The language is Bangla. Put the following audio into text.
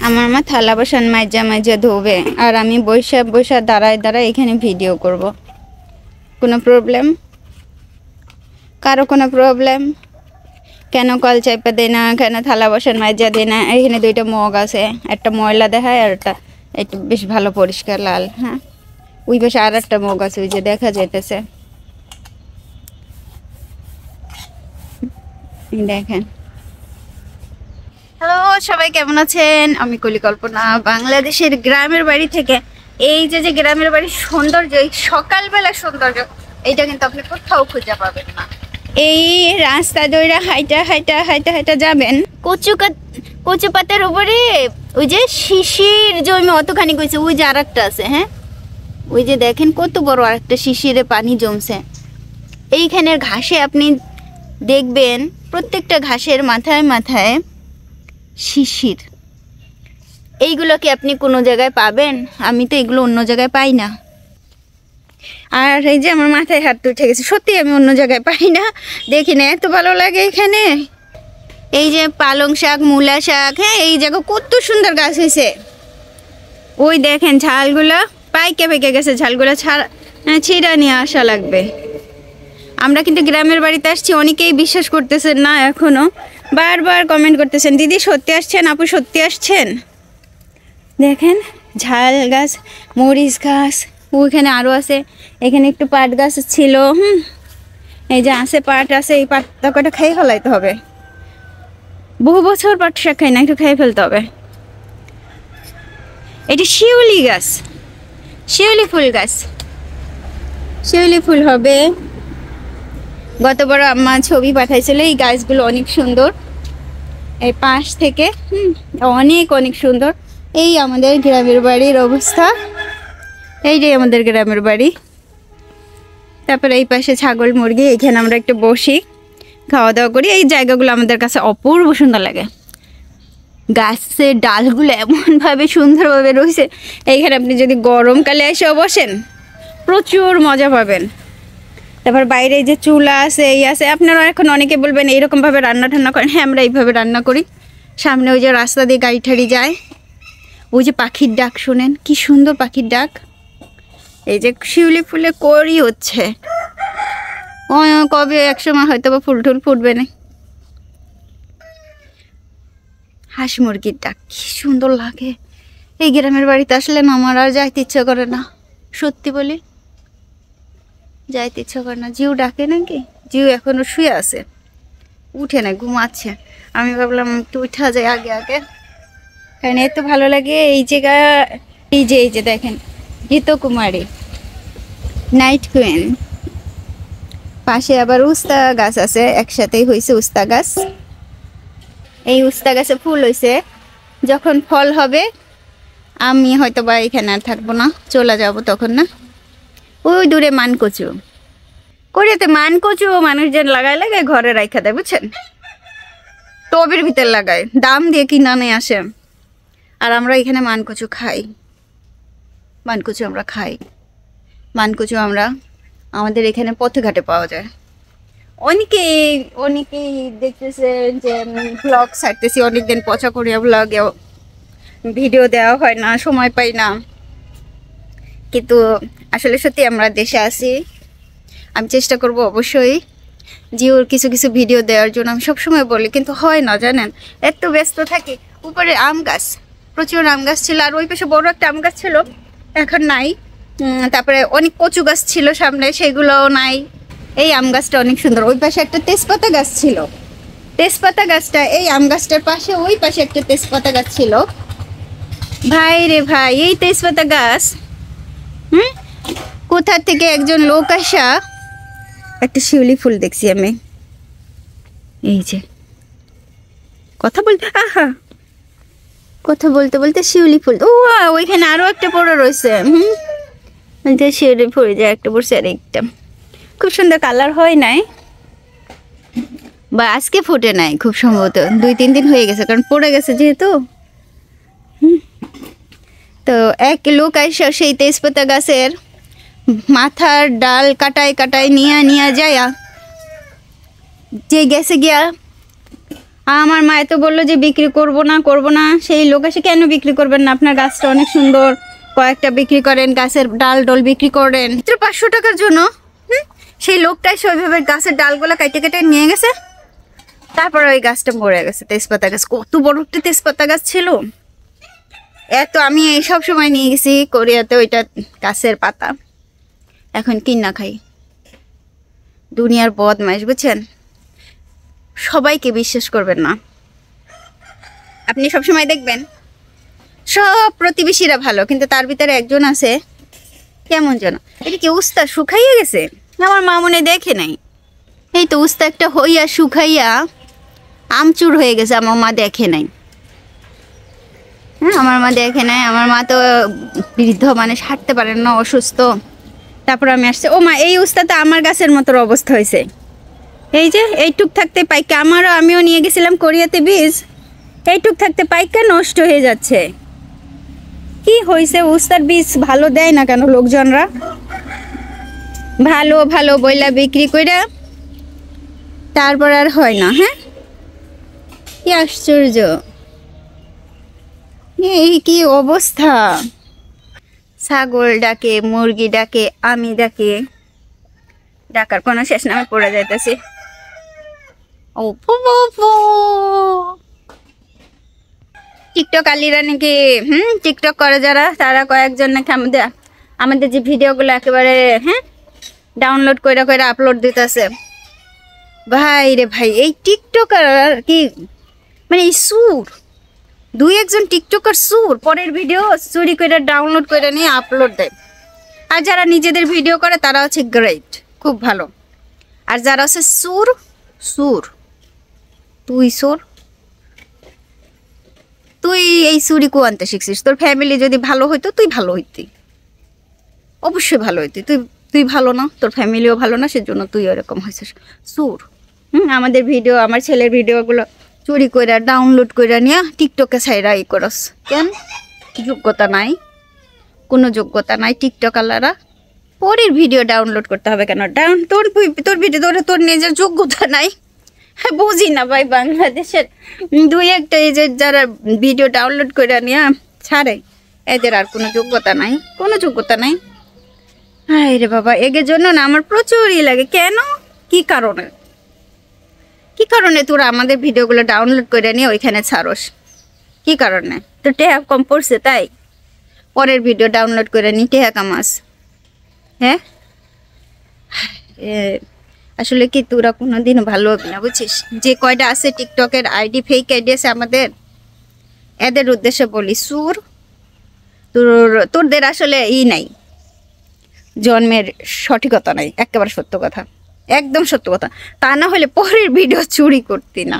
আমার মা থালা বাসন মাইজা মাইজা ধোবে আর আমি বৈশা বৈশা দাঁড়ায় দাঁড়ায় এখানে ভিডিও করব। কোনো প্রবলেম? কারো কোনো প্রবলেম? কেন কল চাইপা দেয় না, কেন থালা বাসন মাইজা দেয় না? এখানে দুইটা মগ আছে, একটা ময়লা দেখায় আর একটা একটু বেশ ভালো পরিষ্কার লাল। হ্যাঁ, ওই পাশে আর একটা মগ আছে, ওই যে দেখা যাইতেছে, দেখেন। হ্যালো সবাই, কেমন আছেন? আমি কলিকল্পনা, বাংলাদেশের গ্রামের বাড়ি থেকে। এই যে যে গ্রামের বাড়ির সৌন্দর্য, এই সকালবেলা সৌন্দর্য, এইটা কিন্তু আপনি কোথাও খুঁজে পাবেন না। এই রাস্তা দইরা হাইটা হাইটা হাইটা হাইটা যাবেন, কচু পাতার উপরে ওই যে শিশির জমে অতখানি কইছে, ওই যে আর একটা আছে। হ্যাঁ, ওই যে দেখেন কত বড় আর একটা শিশিরে পানি জমছে। এইখানের ঘাসে আপনি দেখবেন প্রত্যেকটা ঘাসের মাথায় মাথায় শিশির। এইগুলো কি আপনি কোনো জায়গায় পাবেন? আমি তো এগুলো অন্য জায়গায় পাই না। আর এই যে আমার মাথায় হাত উঠে গেছে, সত্যি আমি অন্য জায়গায় পাই না, দেখি না, এত ভালো লাগে এখানে। এই যে পালং শাক, মূলা শাক, হ্যাঁ এই জায়গা কত সুন্দর গাছ হয়েছে। ওই দেখেন ঝালগুলো পাইকে পেকে গেছে, ঝালগুলো ছিঁড়া নিয়ে আসা লাগবে। আমরা কিন্তু গ্রামের বাড়িতে আসছি, অনেকেই বিশ্বাস করতেছেন না এখনো, বারবার কমেন্ট করতেছেন, দিদি সত্যি আসছেন, আপু সত্যি আসছেন। দেখেন ঝাল গাছ, মরিচ গাছ, ওইখানে আরও আছে, এখানে একটু পাট গাছ ছিল। এই যে আছে পাট আছে, এই পাটটা কটা খেয়ে ফেলাইতে হবে, বহু বছর পাট শাক খাই না, একটু খেয়ে ফেলতে হবে। এটি শিউলি গাছ, শিউলি ফুল গাছ, শিউলি ফুল হবে। গতবার আম্মা ছবি পাঠাইছিল, এই গাছগুলো অনেক সুন্দর, এই পাশ থেকে অনেক অনেক সুন্দর। এই আমাদের গ্রামের বাড়ির অবস্থা, এইটাই আমাদের গ্রামের বাড়ি। তারপরে এই পাশে ছাগল মুরগি, এখানে আমরা একটু বসি, খাওয়া দাওয়া করি। এই জায়গাগুলো আমাদের কাছে অপূর্ব সুন্দর লাগে। গাছের ডালগুলো এমনভাবে সুন্দরভাবে রয়েছে, এইখানে আপনি যদি গরমকালে এসেও বসেন প্রচুর মজা পাবেন। তারপর বাইরে যে চুলা আছে, এই আছে। আপনারা এখন অনেকে বলবেন এইরকমভাবে রান্না ঠান্না করেন। হ্যাঁ, আমরা এইভাবে রান্না করি। সামনে ওই যে রাস্তা দিয়ে গাড়ি ঠাড়ি যায়, ওই যে পাখির ডাক শোনেন, কি সুন্দর পাখির ডাক। এই যে শিউলি ফুলে করি হচ্ছে, কবে একসময় হয়তো বা ফুল টুল ফুটবে না। হাঁস মুরগির ডাক কি সুন্দর লাগে। এই গ্রামের বাড়িতে আসলে না আমার আর যাইতে ইচ্ছা করে না, সত্যি বলি, যাইতে ইচ্ছা করে না। জিউ ডাকে নাকি? জিউ এখনো শুয়ে আছে, উঠে না, ঘুমাচ্ছে। আমি ভাবলাম একটু উঠা যায় আগে আগে, কারণ এত ভালো লাগে এই জায়গা। এই যে দেখেন ঘৃতকুমারী, নাইট কুইন, পাশে আবার উস্তা গাছ আছে, একসাথেই হয়েছে উস্তা গাছ। এই উস্তা গাছে ফুল হয়েছে, যখন ফল হবে আমি হয়তো বা এখানে আর থাকবো না, চলে যাব তখন। না ওই দূরে মানকচু, কোরিয়াতে মানকচু মানুষজন লাগায় লাগায় ঘরে রাখা দেয়, বুঝছেন, টবের ভিতর লাগায়, দাম দিয়ে কিনা নিয়ে আসে। আর আমরা এখানে মানকচু খাই, মানকচু আমরা খাই। মানকচু আমরা আমাদের এখানে পথে ঘাটে পাওয়া যায়। অনেকেই দেখতেছে যে ব্লগ ছাড়তেছি, অনেকদিন পচা করিয়া ব্লগেও ভিডিও দেওয়া হয় না, সময় পাই না। কিন্তু আসলে সত্যি আমরা দেশে আছি, আমি চেষ্টা করব অবশ্যই জিওর কিছু কিছু ভিডিও দেওয়ার জন্য। আমি সবসময় বলি, কিন্তু হয় না, জানেন, এত ব্যস্ত থাকি। উপরে আম গাছ, প্রচুর আম গাছ ছিল, আর ওই পাশে বড় একটা আম গাছ ছিল, এখন নাই। তারপরে অনেক কচু গাছ ছিল সামনে, সেগুলোও নাই। এই আম গাছটা অনেক সুন্দর। ওই পাশে একটা তেজপাতা গাছ ছিল, তেজপাতা গাছটা এই আম গাছটার পাশে, ওই পাশে একটা তেজপাতা গাছ ছিল। ভাই রে ভাই, এই তেজপাতা গাছ কোথা থেকে একজন লোক আসা একটা শিউলি ফুল দেখছি আমি। এই যে কথা বলতে, আহা, কথা বলতে বলতে শিউলি ফুল, ও ওইখানে আরো একটা পড়ে রয়েছে। শিউলি ফুল যে একটা পড়ছে, আর একটা খুব সুন্দর, কালার হয় নাই বা আজকে ফুটে নাই, খুব সম্ভবত 2-3 দিন হয়ে গেছে, কারণ পড়ে গেছে যেহেতু। তো এক লোক আইসা সেই তেজপাতা গাছের মাথার ডাল কাটায় কাটায় নিয়ে যায়, যে গেছে গিয়া আমার মা তো বললো যে বিক্রি করব না, সেই লোক এসে কেন বিক্রি করবেন না, আপনার গাছটা অনেক সুন্দর, কয়েকটা বিক্রি করেন, গাছের ডাল ডল বিক্রি করেন মাত্র 500 টাকার জন্য। সেই লোকটাই ওইভাবে গাছের ডালগুলো কেটে কেটে নিয়ে গেছে, তারপর ওই গাছটা মরে গেছে। তেজপাতা গাছ, কত বড় একটা তেজপাতা গাছ ছিল, এত আমি এই সব সময় নিয়ে গেছি কোরিয়াতে ওইটা গাছের পাতা, এখন কিনা খাই। দুনিয়ার বদমাইশ, বুঝছেন? সবাইকে বিশ্বাস করবেন না। আপনি সবসময় দেখবেন সব প্রতিবেশীরা ভালো, কিন্তু তার ভিতরে একজন আছে কেমন যেন, এটা কি উস্তা শুকাইয়া গেছে? আমার মা মনে দেখে নাই, এই তো উস্তা একটা হইয়া শুকাইয়া আমচুর হয়ে গেছে, আমার মা দেখে নাই। হ্যাঁ, আমার মা দেখে নাই। আমার মা তো বৃদ্ধ মানুষ, হাঁটতে পারেন না, অসুস্থ। তারপর আমি আসছে, ও মা এই উস্তাতে আমার গাছের মতো অবস্থা হয়েছে, এই যে এইটুক থাকতে পাইকা, আমিও নিয়ে গেছিলাম কোরিয়াতে বীজ, এইটুক থাকতে পাইকা নষ্ট হয়ে যাচ্ছে। কি হয়েছে? উস্তার বীজ ভালো দেয় না কেন লোকজনরা? ভালো ভালো বইলা বিক্রি কইরা তারপর আর হয় না। হ্যাঁ, কি আশ্চর্য, এই কি অবস্থা! ছাগল ডাকে, মুরগি ডাকে, আমি ডাকে, ডাকার কোনো শেষ নামে পড়ে যাইতেছি। টিকটক আলিরা নাকি টিকটক করে যারা, তারা কয়েকজন নাকি আমাদের যে ভিডিওগুলো একেবারে ডাউনলোড করে করে আপলোড দিতেছে। ভাই রে ভাই, এই টিকটকার কি মানে এই সুর, দুই একজন টিকটকার সুর পরের ভিডিও চুরি করে ডাউনলোড করে নিয়ে আপলোড দেয়। আর যারা নিজেদের ভিডিও করে তারা হচ্ছে গ্রেট, খুব ভালো। আর যারা হচ্ছে সুর, তুই সুর, তুই এই চুরি কো আনতে শিখছিস? তোর ফ্যামিলি যদি ভালো হইতো তুই ভালো হইতি, অবশ্যই ভালো হইতি। তুই ভালো না, তোর ফ্যামিলিও ভালো না, সেজন্য তুই ওরকম হয়েছিস সুর। আমাদের ভিডিও, আমার ছেলের ভিডিওগুলো চুরি করে ডাউনলোড করে নিয়ে টিকটকে ছাইরা ই করস কেন? যোগ্যতা নাই, কোনো যোগ্যতা নাই। টিকটকাররা পরের ভিডিও ডাউনলোড করতে হবে কেন? তোর ভিডিও তোর নিজের যোগ্যতা নাই? বুঝি না ভাই, বাংলাদেশের দুই একটা এই যে যারা ভিডিও ডাউনলোড করে নিয়ে ছাড়ে, এদের আর কোনো যোগ্যতা নাই, কোনো যোগ্যতা নাই। হায় রে বাবা, এগের জন্য না আমার প্রচুরই লাগে। কেন? কি কারণে তোরা আমাদের ভিডিওগুলো ডাউনলোড করে নিয়ে ওইখানে ছাড়স? কি কারণে? তো টেহা কম পড়ছে তাই পরের ভিডিও ডাউনলোড করে নি টেহা কামাস? হ্যাঁ, আসলে কি তোরা কোনোদিনও ভালো হবে না, বুঝছিস? যে কয়টা আছে টিকটকের আইডি, ফেক আইডি আছে আমাদের, এদের উদ্দেশ্যে বলি, সুর, তোরদের আসলে নাই, জন্মের সঠিকতা নাই, একেবারে সত্য কথা, একদম সত্য কথা। তা না হলে পরের ভিডিও চুরি করতি না।